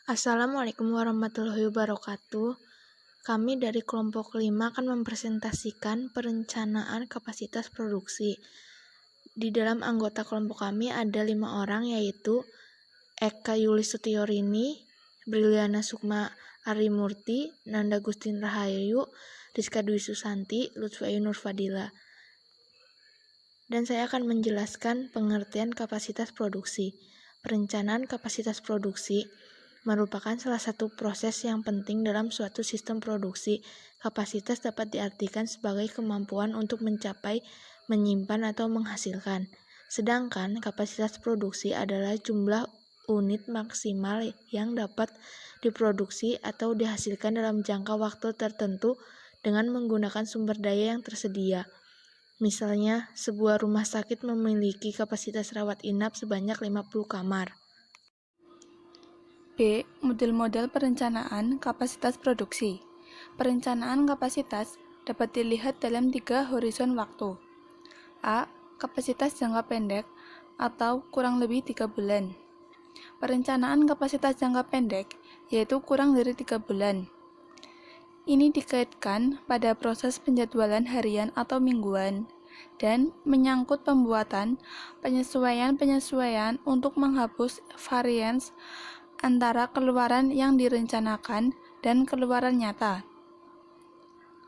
Assalamualaikum warahmatullahi wabarakatuh. Kami dari kelompok 5 akan mempresentasikan perencanaan kapasitas produksi. Di dalam anggota kelompok kami ada 5 orang, yaitu Eka Yuli Setiorini, Briliana Sukma Arimurti, Nanda Gustin Rahayu, Rizka Dwi Susanti, Lutfi Ayu Nurfadila. Dan saya akan menjelaskan pengertian kapasitas produksi. Perencanaan kapasitas produksi merupakan salah satu proses yang penting dalam suatu sistem produksi. Kapasitas dapat diartikan sebagai kemampuan untuk mencapai, menyimpan, atau menghasilkan. Sedangkan kapasitas produksi adalah jumlah unit maksimal yang dapat diproduksi atau dihasilkan dalam jangka waktu tertentu dengan menggunakan sumber daya yang tersedia. Misalnya, sebuah rumah sakit memiliki kapasitas rawat inap sebanyak 50 kamar. B. Model-model perencanaan kapasitas produksi. Perencanaan kapasitas dapat dilihat dalam 3 horizon waktu. A. Kapasitas jangka pendek atau kurang lebih 3 bulan. Perencanaan kapasitas jangka pendek yaitu kurang dari 3 bulan. Ini dikaitkan pada proses penjadwalan harian atau mingguan dan menyangkut pembuatan penyesuaian-penyesuaian untuk menghapus varians antara keluaran yang direncanakan dan keluaran nyata.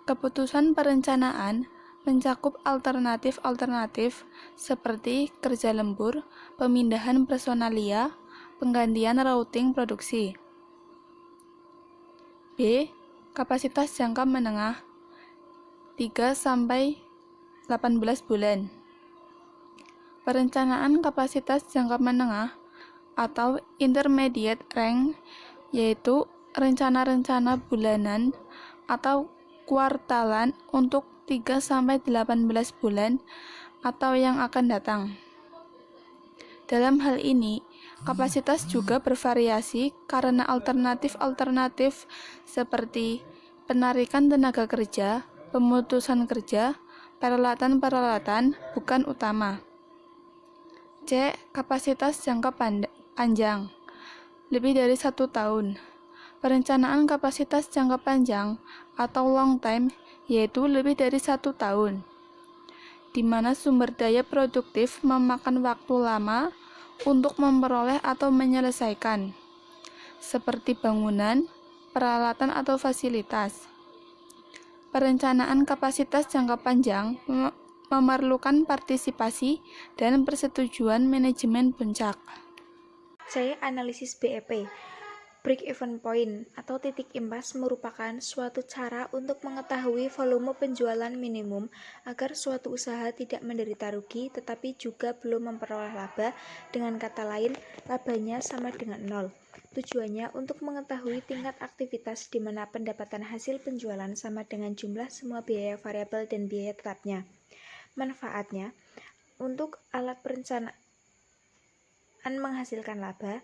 Keputusan perencanaan mencakup alternatif-alternatif seperti kerja lembur, pemindahan personalia, penggantian routing produksi. B. Kapasitas jangka menengah 3-18 bulan. Perencanaan kapasitas jangka menengah atau intermediate range yaitu rencana-rencana bulanan atau kuartalan untuk 3-18 bulan atau yang akan datang. Dalam hal ini, kapasitas juga bervariasi karena alternatif-alternatif seperti penarikan tenaga kerja, pemutusan kerja, peralatan-peralatan bukan utama. C. Kapasitas jangka panjang lebih dari 1 tahun. Perencanaan kapasitas jangka panjang atau long time yaitu lebih dari 1 tahun, di mana sumber daya produktif memakan waktu lama untuk memperoleh atau menyelesaikan, seperti bangunan, peralatan atau fasilitas. Perencanaan kapasitas jangka panjang memerlukan partisipasi dan persetujuan manajemen puncak. C. Analisis BEP. Break-even point atau titik impas merupakan suatu cara untuk mengetahui volume penjualan minimum agar suatu usaha tidak menderita rugi tetapi juga belum memperoleh laba. Dengan kata lain, labanya sama dengan 0. Tujuannya untuk mengetahui tingkat aktivitas di mana pendapatan hasil penjualan sama dengan jumlah semua biaya variabel dan biaya tetapnya. Manfaatnya, untuk alat perencanaan menghasilkan laba,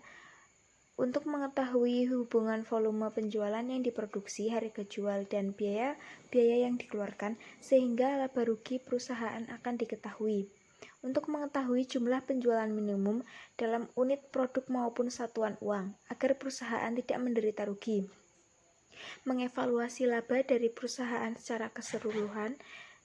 untuk mengetahui hubungan volume penjualan yang diproduksi, harga jual, dan biaya yang dikeluarkan, sehingga laba rugi perusahaan akan diketahui. Untuk mengetahui jumlah penjualan minimum dalam unit produk maupun satuan uang, agar perusahaan tidak menderita rugi. Mengevaluasi laba dari perusahaan secara keseluruhan,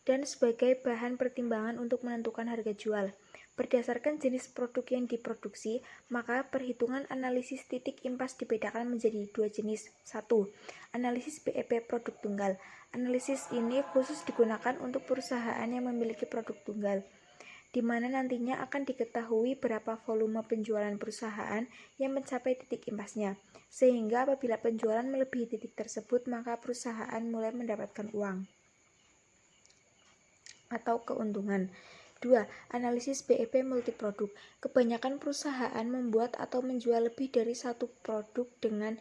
dan sebagai bahan pertimbangan untuk menentukan harga jual. Berdasarkan jenis produk yang diproduksi, maka perhitungan analisis titik impas dibedakan menjadi 2 jenis. 1. Analisis BEP produk tunggal. Analisis ini khusus digunakan untuk perusahaan yang memiliki produk tunggal, di mana nantinya akan diketahui berapa volume penjualan perusahaan yang mencapai titik impasnya, sehingga apabila penjualan melebihi titik tersebut, maka perusahaan mulai mendapatkan uang atau keuntungan. 2. Analisis BEP multiproduk. Kebanyakan perusahaan membuat atau menjual lebih dari satu produk dengan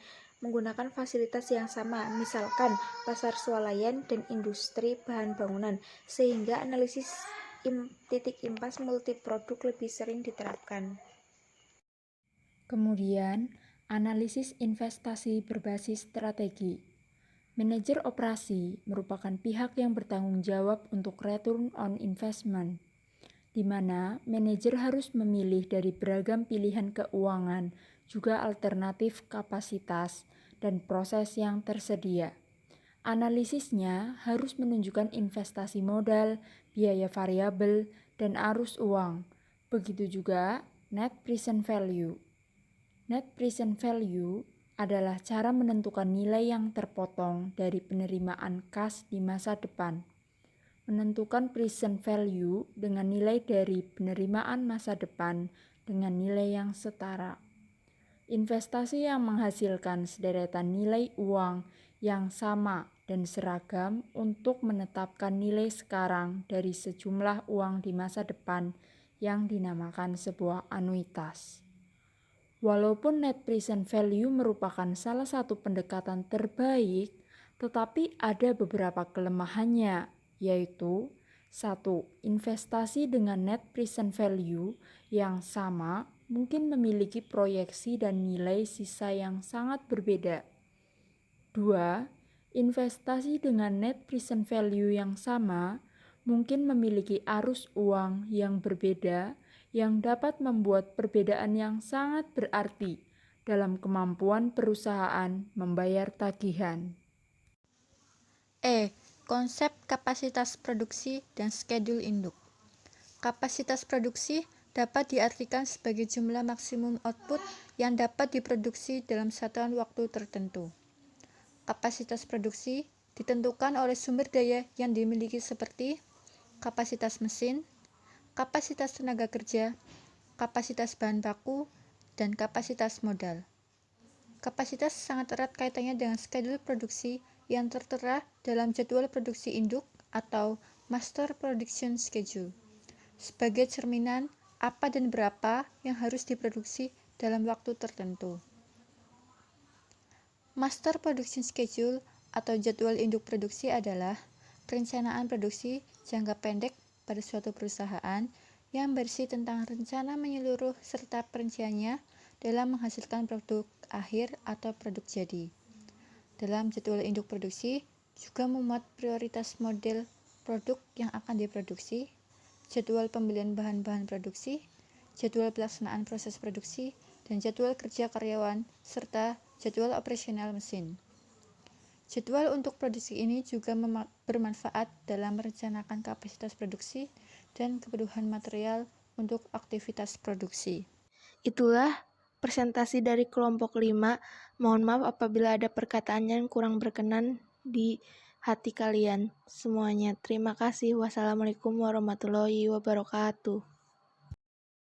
menggunakan fasilitas yang sama, misalkan pasar swalayan dan industri bahan bangunan, sehingga analisis titik impas multiproduk lebih sering diterapkan. Kemudian, analisis investasi berbasis strategi. Manajer operasi merupakan pihak yang bertanggung jawab untuk return on investment. di mana manajer harus memilih dari beragam pilihan keuangan, juga alternatif kapasitas, dan proses yang tersedia. Analisisnya harus menunjukkan investasi modal, biaya variabel, dan arus uang. Begitu juga net present value. Net present value adalah cara menentukan nilai yang terpotong dari penerimaan kas di masa depan. Menentukan present value dengan nilai dari penerimaan masa depan dengan nilai yang setara. Investasi yang menghasilkan sederetan nilai uang yang sama dan seragam untuk menetapkan nilai sekarang dari sejumlah uang di masa depan yang dinamakan sebuah anuitas. Walaupun net present value merupakan salah satu pendekatan terbaik, tetapi ada beberapa kelemahannya, yaitu 1. Investasi dengan net present value yang sama mungkin memiliki proyeksi dan nilai sisa yang sangat berbeda. 2. Investasi dengan net present value yang sama mungkin memiliki arus uang yang berbeda yang dapat membuat perbedaan yang sangat berarti dalam kemampuan perusahaan membayar tagihan. Konsep kapasitas produksi dan skedul induk. Kapasitas produksi dapat diartikan sebagai jumlah maksimum output yang dapat diproduksi dalam satuan waktu tertentu. Kapasitas produksi ditentukan oleh sumber daya yang dimiliki seperti kapasitas mesin, kapasitas tenaga kerja, kapasitas bahan baku, dan kapasitas modal. Kapasitas sangat erat kaitannya dengan skedul produksi yang tertera dalam jadwal produksi induk atau Master Production Schedule, sebagai cerminan apa dan berapa yang harus diproduksi dalam waktu tertentu. Master Production Schedule atau jadwal induk produksi adalah perencanaan produksi jangka pendek pada suatu perusahaan yang berisi tentang rencana menyeluruh serta perinciannya dalam menghasilkan produk akhir atau produk jadi. Dalam jadwal induk produksi juga memuat prioritas model produk yang akan diproduksi, jadwal pembelian bahan-bahan produksi, jadwal pelaksanaan proses produksi, dan jadwal kerja karyawan, serta jadwal operasional mesin. Jadwal untuk produksi ini juga bermanfaat dalam merencanakan kapasitas produksi dan kebutuhan material untuk aktivitas produksi. Itulah presentasi dari kelompok 5. Mohon maaf apabila ada perkataan yang kurang berkenan di hati kalian semuanya. Terima kasih. Wassalamualaikum warahmatullahi wabarakatuh.